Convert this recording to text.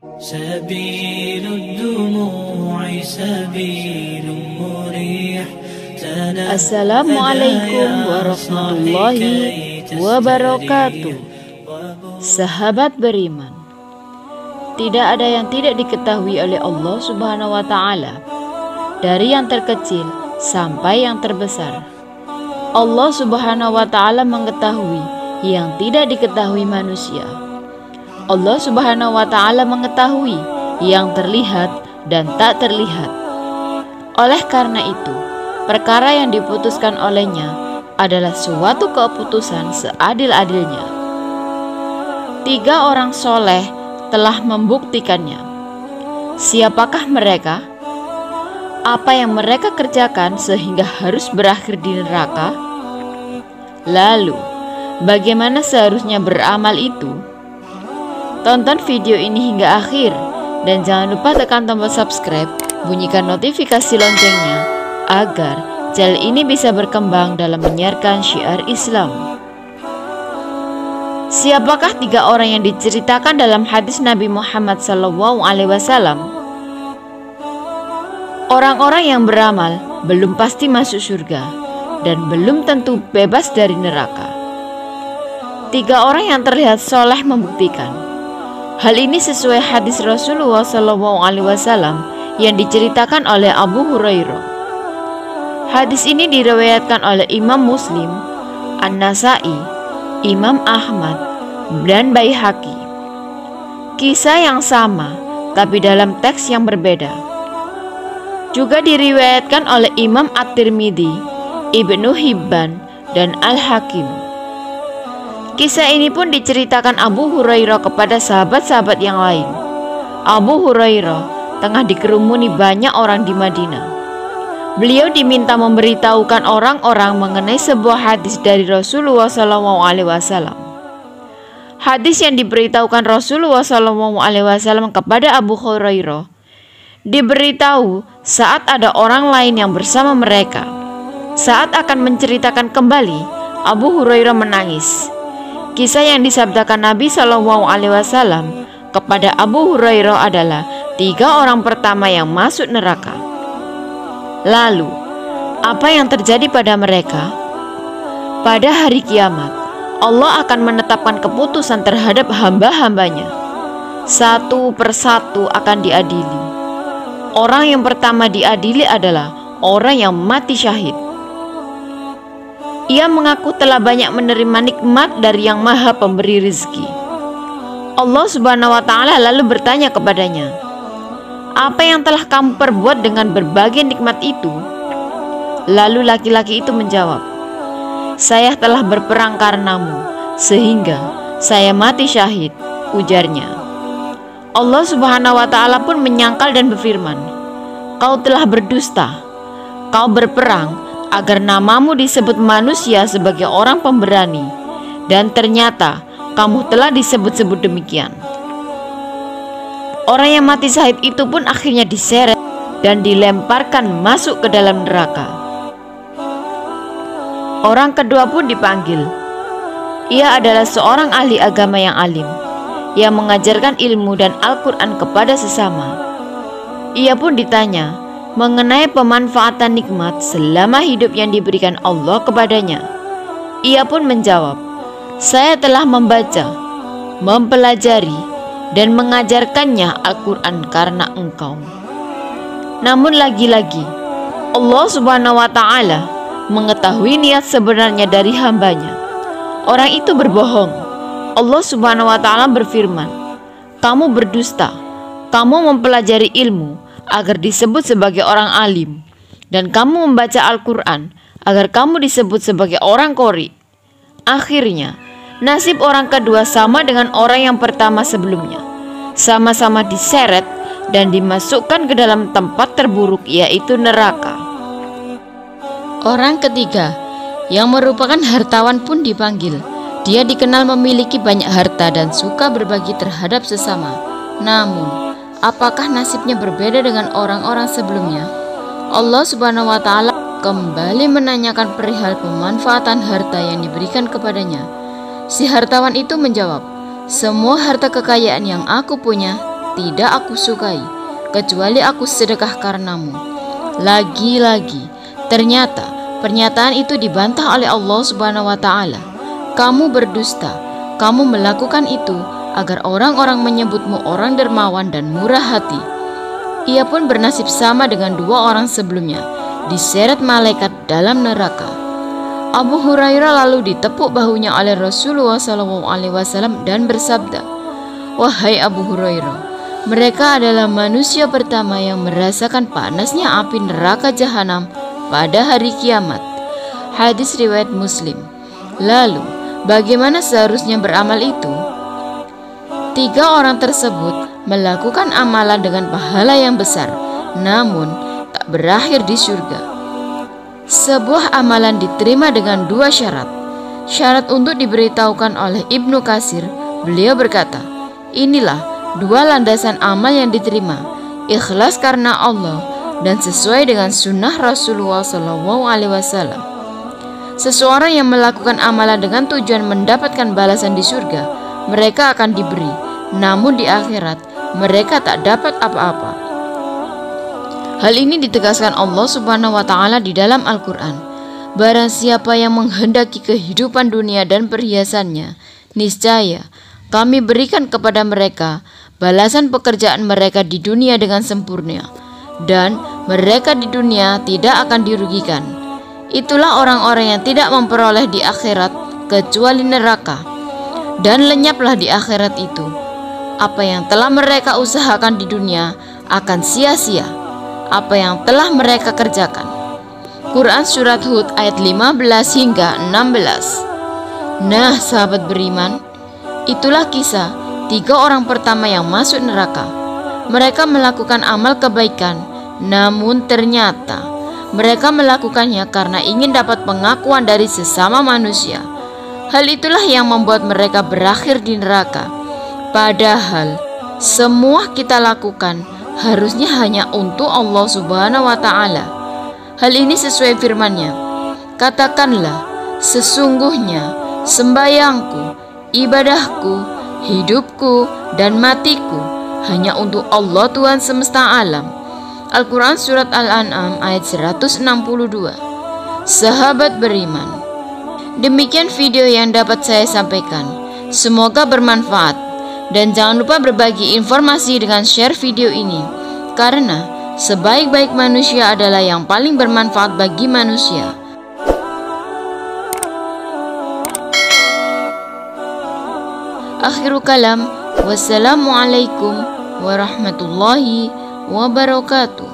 سبيل الدموع سبيل مريح. Assalamualaikum warahmatullahi wabarakatuh. Sahabat beriman, tidak ada yang tidak diketahui oleh Allah Subhanahu wa Ta'ala, dari yang terkecil sampai yang terbesar. Allah Subhanahu wa Ta'ala mengetahui yang tidak diketahui manusia. Allah Subhanahu wa Ta'ala mengetahui yang terlihat dan tak terlihat. Oleh karena itu, perkara yang diputuskan olehnya adalah suatu keputusan seadil-adilnya. 3 orang soleh telah membuktikannya. Siapakah mereka? Apa yang mereka kerjakan sehingga harus berakhir di neraka? Lalu, bagaimana seharusnya beramal itu? Tonton video ini hingga akhir dan jangan lupa tekan tombol subscribe, bunyikan notifikasi loncengnya agar channel ini bisa berkembang dalam menyiarkan syiar Islam. Siapakah 3 orang yang diceritakan dalam hadis Nabi Muhammad SAW? Orang-orang yang beramal belum pasti masuk surga dan belum tentu bebas dari neraka. 3 orang yang terlihat soleh membuktikan. Hal ini sesuai hadis Rasulullah SAW yang diceritakan oleh Abu Hurairah. Hadis ini diriwayatkan oleh Imam Muslim, An-Nasai, Imam Ahmad, dan Baihaqi. Kisah yang sama, tapi dalam teks yang berbeda. Juga diriwayatkan oleh Imam At-Tirmidzi, Ibnu Hibban, dan Al-Hakim. Kisah ini pun diceritakan Abu Hurairah kepada sahabat-sahabat yang lain. Abu Hurairah tengah dikerumuni banyak orang di Madinah. Beliau diminta memberitahukan orang-orang mengenai sebuah hadis dari Rasulullah SAW. Hadis yang diberitahukan Rasulullah SAW kepada Abu Hurairah diberitahu saat ada orang lain yang bersama mereka. Saat akan menceritakan kembali, Abu Hurairah menangis. Kisah yang disabdakan Nabi SAW kepada Abu Hurairah adalah 3 orang pertama yang masuk neraka. Lalu, apa yang terjadi pada mereka? Pada hari kiamat, Allah akan menetapkan keputusan terhadap hamba-hambanya. Satu persatu akan diadili. Orang yang pertama diadili adalah orang yang mati syahid. Ia mengaku telah banyak menerima nikmat dari Yang Maha Pemberi rezeki. Allah Subhanahu wa Ta'ala lalu bertanya kepadanya, "Apa yang telah kamu perbuat dengan berbagai nikmat itu?" Lalu laki-laki itu menjawab, "Saya telah berperang karenamu, sehingga saya mati syahid," ujarnya. Allah Subhanahu wa Ta'ala pun menyangkal dan berfirman, "Kau telah berdusta, kau berperang agar namamu disebut manusia sebagai orang pemberani, dan ternyata kamu telah disebut-sebut demikian." Orang yang mati syahid itu pun akhirnya diseret dan dilemparkan masuk ke dalam neraka. Orang kedua pun dipanggil. Ia adalah seorang ahli agama yang alim, yang mengajarkan ilmu dan Al-Quran kepada sesama. Ia pun ditanya mengenai pemanfaatan nikmat selama hidup yang diberikan Allah kepadanya. Ia pun menjawab, "Saya telah membaca, mempelajari, dan mengajarkannya Al-Quran karena engkau." Namun lagi-lagi, Allah Subhanahu wa Ta'ala mengetahui niat sebenarnya dari hambanya. Orang itu berbohong. Allah Subhanahu wa Ta'ala berfirman, "Kamu berdusta, kamu mempelajari ilmu agar disebut sebagai orang alim, dan kamu membaca Al-Quran agar kamu disebut sebagai orang qori." Akhirnya, nasib orang kedua sama dengan orang yang pertama sebelumnya. Sama-sama diseret dan dimasukkan ke dalam tempat terburuk, yaitu neraka. Orang ketiga, yang merupakan hartawan pun dipanggil. Dia dikenal memiliki banyak harta dan suka berbagi terhadap sesama. Namun, apakah nasibnya berbeda dengan orang-orang sebelumnya? Allah Subhanahu wa Ta'ala kembali menanyakan perihal pemanfaatan harta yang diberikan kepadanya. Si hartawan itu menjawab, "Semua harta kekayaan yang aku punya tidak aku sukai, kecuali aku sedekah karenamu. Lagi-lagi, ternyata pernyataan itu dibantah oleh Allah Subhanahu wa Ta'ala. Kamu berdusta, kamu melakukan itu agar orang-orang menyebutmu orang dermawan dan murah hati. Ia pun bernasib sama dengan dua orang sebelumnya, diseret malaikat dalam neraka. Abu Hurairah lalu ditepuk bahunya oleh Rasulullah SAW dan bersabda, "Wahai Abu Hurairah, mereka adalah manusia pertama yang merasakan panasnya api neraka jahanam pada hari kiamat." Hadis riwayat Muslim. Lalu, bagaimana seharusnya beramal itu? 3 orang tersebut melakukan amalan dengan pahala yang besar, namun tak berakhir di surga. Sebuah amalan diterima dengan 2 syarat. Syarat untuk diberitahukan oleh Ibnu Katsir, beliau berkata, inilah 2 landasan amal yang diterima: ikhlas karena Allah dan sesuai dengan sunnah Rasulullah SAW. Seseorang yang melakukan amalan dengan tujuan mendapatkan balasan di surga, mereka akan diberi, namun di akhirat mereka tak dapat apa-apa. Hal ini ditegaskan Allah Subhanahu wa Ta'ala di dalam Al-Quran. Barang siapa yang menghendaki kehidupan dunia dan perhiasannya, niscaya kami berikan kepada mereka balasan pekerjaan mereka di dunia dengan sempurna, dan mereka di dunia tidak akan dirugikan. Itulah orang-orang yang tidak memperoleh di akhirat kecuali neraka, dan lenyaplah di akhirat itu apa yang telah mereka usahakan di dunia akan sia-sia apa yang telah mereka kerjakan. Quran Surat Hud ayat 15 hingga 16. Nah, sahabat beriman, itulah kisah 3 orang pertama yang masuk neraka. Mereka melakukan amal kebaikan, namun ternyata mereka melakukannya karena ingin dapat pengakuan dari sesama manusia. Hal itulah yang membuat mereka berakhir di neraka. Padahal semua kita lakukan harusnya hanya untuk Allah Subhanahu wa Ta'ala. Hal ini sesuai firman-Nya. Katakanlah, sesungguhnya sembahyangku, ibadahku, hidupku, dan matiku hanya untuk Allah Tuhan semesta alam. Al-Quran Surat Al-An'am ayat 162. Sahabat beriman, demikian video yang dapat saya sampaikan. Semoga bermanfaat. Dan jangan lupa berbagi informasi dengan share video ini, karena sebaik-baik manusia adalah yang paling bermanfaat bagi manusia. Akhirul kalam, wassalamualaikum warahmatullahi wabarakatuh.